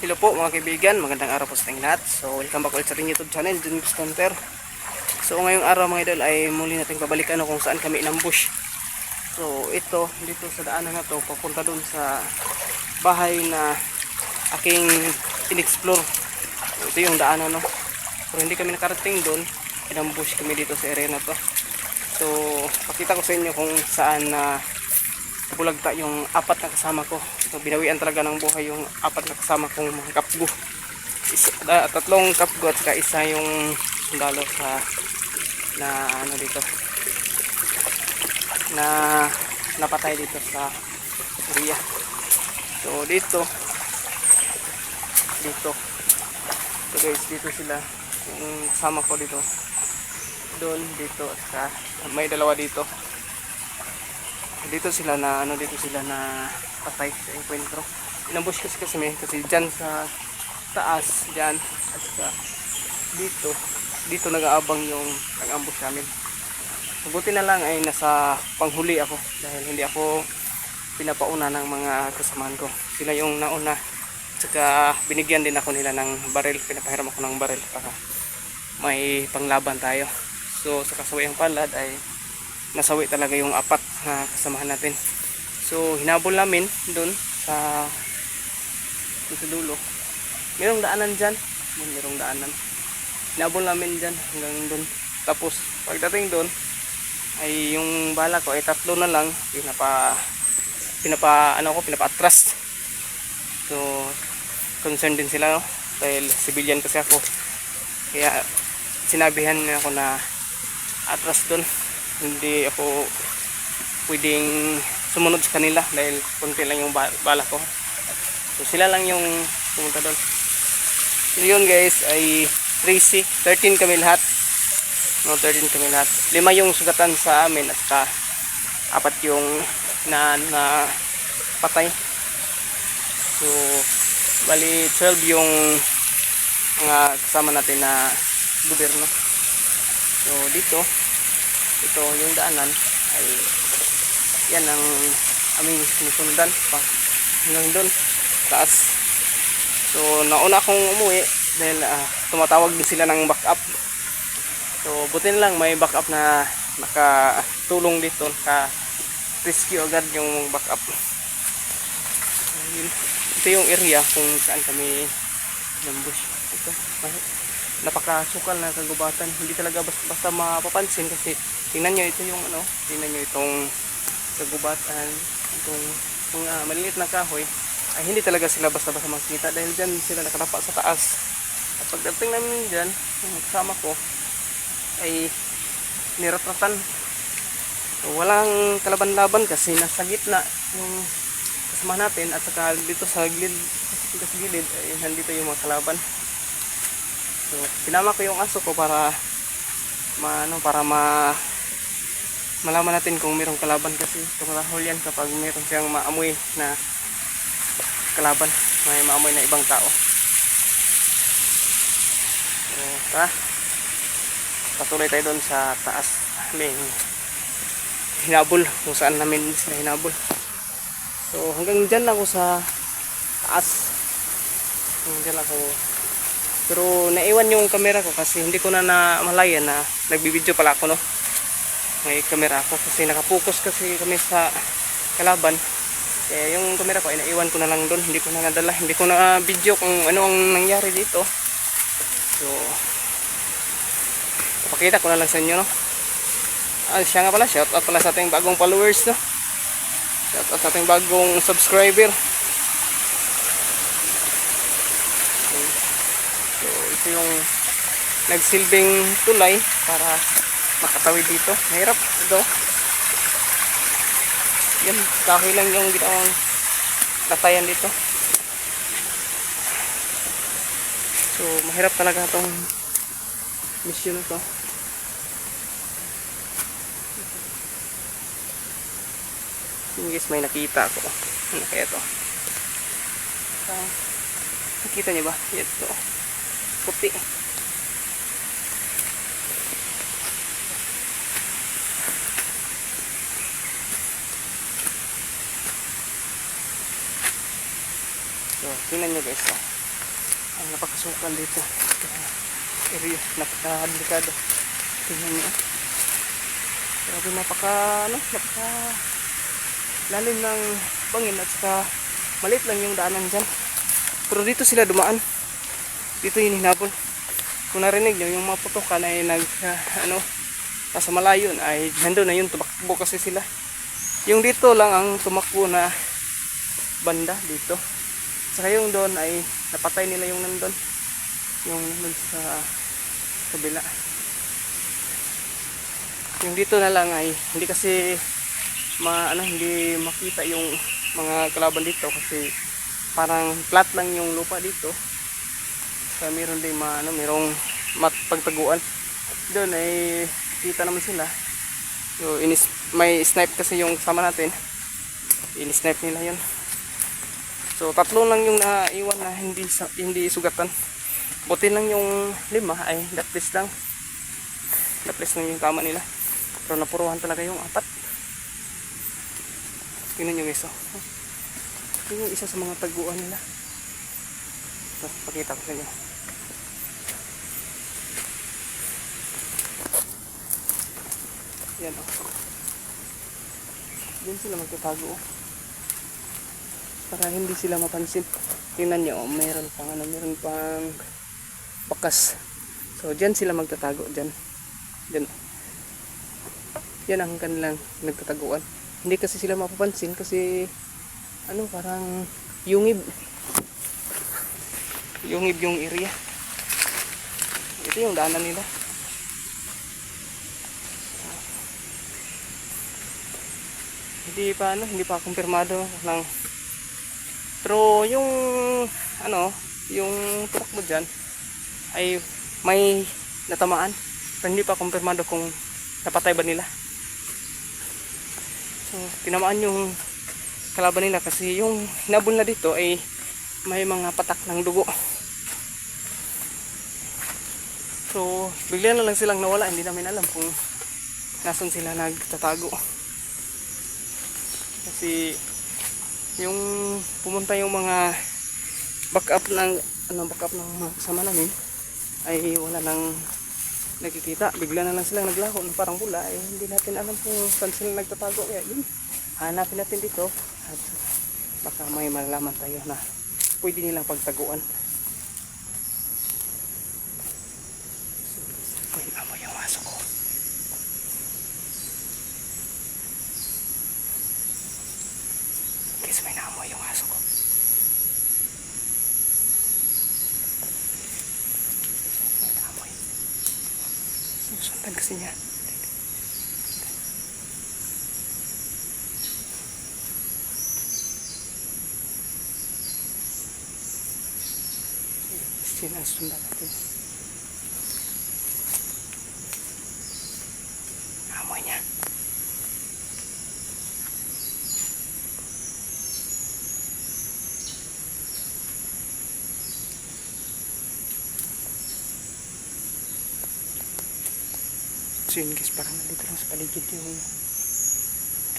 Hello po mga kaibigan, magandang araw po sa ating lahat. So welcome back ulit sa ating YouTube channel, Junmix Hunter. So ngayong araw mga idol ay muli nating babalikan kung saan kami inambush. So ito, dito sa daanan na to, papunta dun sa bahay na aking in-explore. So, ito yung daanan, no. Pero hindi kami nakarating dun, inambush kami dito sa area na to. So pakita ko sa inyo kung saan na bulagta yung apat na kasama ko. So binawian talaga ng buhay yung apat na kasama kong mga kapgo. Tatlong kapgo at saka isa yung sundalo sa na ano dito na napatay dito sa area. So dito so guys, dito sila yung kasama ko dito, doon dito at saka may dalawa dito. Dito sila na patay sa enkwentro. Inambush kasi dyan sa taas dyan at saka dito nag-aabang yung nag-ambush namin. Mabuti na lang ay nasa panghuli ako dahil hindi ako pinapauna ng mga kasamahan ko. Sila yung nauna at saka binigyan din ako nila ng baril. Pinapahiram ako ng baril para may panglaban tayo. So sa kasawayang palad ay nasawi talaga yung apat na kasamahan natin. So hinabol namin doon sa dulo. Merong daanan dyan. Merong daanan. Hinabol namin dyan hanggang doon. Tapos pagdating doon ay yung bala ko ay tatlo na lang. Pinapa-atras. So concerned din sila, no? Dahil civilian kasi ako. Kaya sinabihan niya ako na atras doon. Hindi ako pwedeng sumunod sa kanila dahil konti lang yung bala ko. So sila lang yung pumunta doon. So yun guys ay 13 kami lahat. 13 kami lahat. 5 yung sugatan sa amin at saka 4 yung na patay. So bali 12 yung mga kasama natin na gobyerno. So ito yung daanan ay yan ang aming sinusundan pa hanggang doon taas. So nauna akong umuwi dahil tumatawag din sila ng backup. So buti na lang may backup na nakatulong dito, rescue agad yung backup. Ito yung area kung saan kami nambush. Ito napakasukal na kagubatan, hindi talaga basta mapapansin kasi tingnan nyo ito yung tingnan nyo itong kagubatan, itong mga maliliit na kahoy ay hindi talaga sila basta-basta makikita dahil dyan sila nakatapa sa taas. At pagdating namin dyan, yung kasama ko ay niratratan. So, walang kalaban-laban kasi nasa gitna yung kasama natin at saka dito sa gilid ay nandito yung mga kalaban. So, sinama ko yung aso ko para malaman natin kung mayroong kalaban kasi tumatahol yan kapag mayroon siyang maamoy na kalaban, may maamoy na ibang tao. So, patuloy tayo doon sa taas. May hinabol kung saan namin sila hinabol. So, hanggang dyan lang ako sa taas. Hanggang dyan lang ako. Pero naiwan yung camera ko kasi hindi ko na namalayan na nagbibideo pala ako, no. May camera ako kasi nakapokus kasi kami sa kalaban. Kaya yung camera ko ay naiwan ko na lang doon. Hindi ko na nadala. Hindi ko na video kung ano ang nangyari dito. So papakita ko na lang sa inyo, no. Siya nga pala, shout out pala sa ating bagong followers, no. Shout out sa ating bagong subscriber. So ito yung nagsilbing tulay para makatawid dito. Mahirap ito. Yan, kahoy lang yung ginawang latayan dito. So mahirap talaga itong mission ito. Guys, may nakita ako. Ano kaya ito? Nakita niyo ba? Ito puti. So, tingnan nyo guys. ang napakasukal dito. Area, napaka-delikado. Tingnan niyo. Grabe, napaka lalim ng bangin at saka maliit lang yung daanan dyan. Pero dito sila dumaan. Dito yung hinabol. Kung narinig nyo, yung mga putukan ay nasa malayo ay nandun na yun, tumakbo kasi sila. Yung dito lang ang tumakbo na banda dito. Saka yung doon ay napatay nila yung nandun. Yung nandun sa kabila. Yung dito na lang ay hindi kasi hindi makita yung mga kalaban dito kasi parang flat lang yung lupa dito. So mayroon din mayroong pagtaguan. Doon ay kita naman sila. So may snipe kasi yung kasama natin. Ini-snipe nila yun. So tatlo lang yung naiwan na hindi sugatan. Buti lang yung 5 ay daplis lang. Daplis lang yung kama nila. Pero napuruhan talaga yung 4. Tingnan nyo guys. Ito yung isa sa mga taguan nila. Ito, pakita ko sa inyo. Yan o. Diyan sila magtatago o. Para hindi sila mapansin. Tingnan nyo, meron pang bakas. So diyan sila magtatago, diyan. Yan ang kanilang nagtataguan. Hindi kasi sila mapapansin kasi parang yungib yung area. Ito yung daanan nila. Hindi pa kumpirmado lang. Pero yung yung tumakbo dyan ay may natamaan. Pero hindi pa kumpirmado kung napatay ba nila. So tinamaan yung kalaban nila kasi yung hinabol na dito ay may mga patak ng dugo. So bigla na lang silang nawala. Hindi namin alam kung nasan sila nagtatago. Kasi yung pumunta yung mga backup ng mga kasama namin ay wala nang nakikita. Bigla na lang silang naglaho na parang pula. Hindi natin alam kung saan sila nagtatago. Kaya yun, hanapin natin dito at baka may malalaman tayo na pwede nilang pagtaguan. May amoy yung aso ko. Guys, may naamoy yung aso ko. May naamoy. Susundan kasi niya. Sinasundan natin. Amoy niya. So yun guys, parang nandito lang sa paligid yung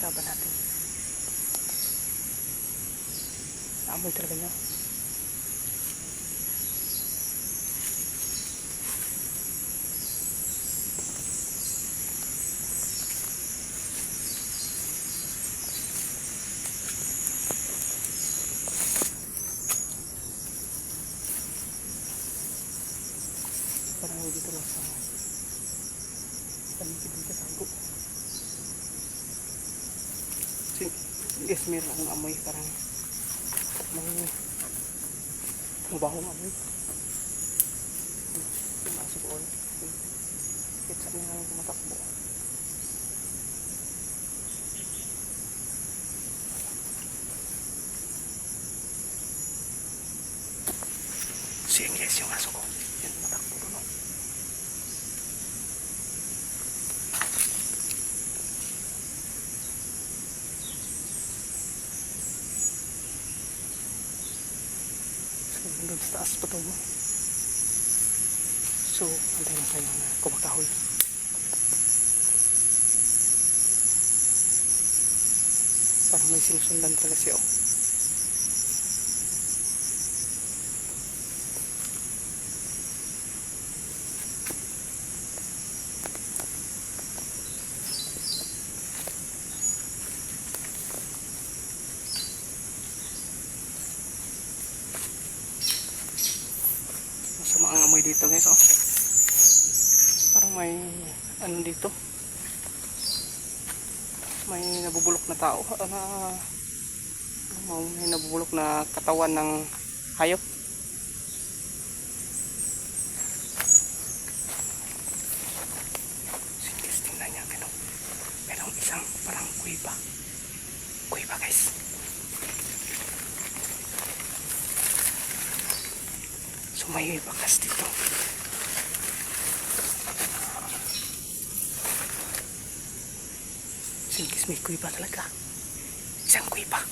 kalaban natin. Amoy talaga niya. Parang dito lang sa paligid ng katago. So guys, meron akong amoy. Parang may mabahong amoy. Yung aso ko ulit. Kahit saan nga lang tumatakbo. So yun guys, yung aso ko. Yan, tumatakbo doon. Doon sa taas pa ito. So antay na tayo na kumakahol. Parang may sinusundan talaga siya. dito guys, oh. Parang may ano dito. May nabubulok na tao. May nabubulok na katawan ng hayop. Sige, tingnan niya. Merong isang parang kuiba. Kuiba guys. So may bakas dito. Singkis, may kuiba talaga. Isang kuiba.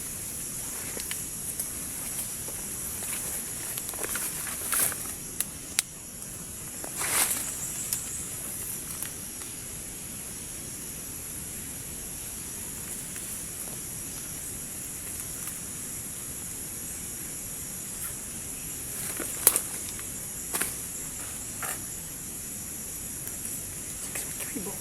Kuiba.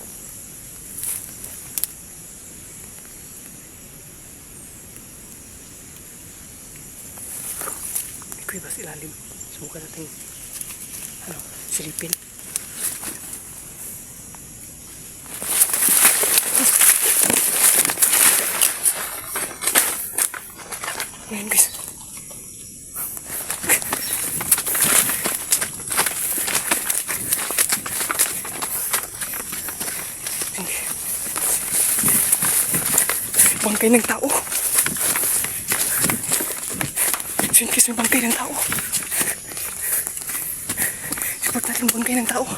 Kuiba sa ilalim. Subukan natin silipin. Ayan guys. Bangkay ng tao. Singkis, may bangkay ng tao. Support natin bangkay ng tao.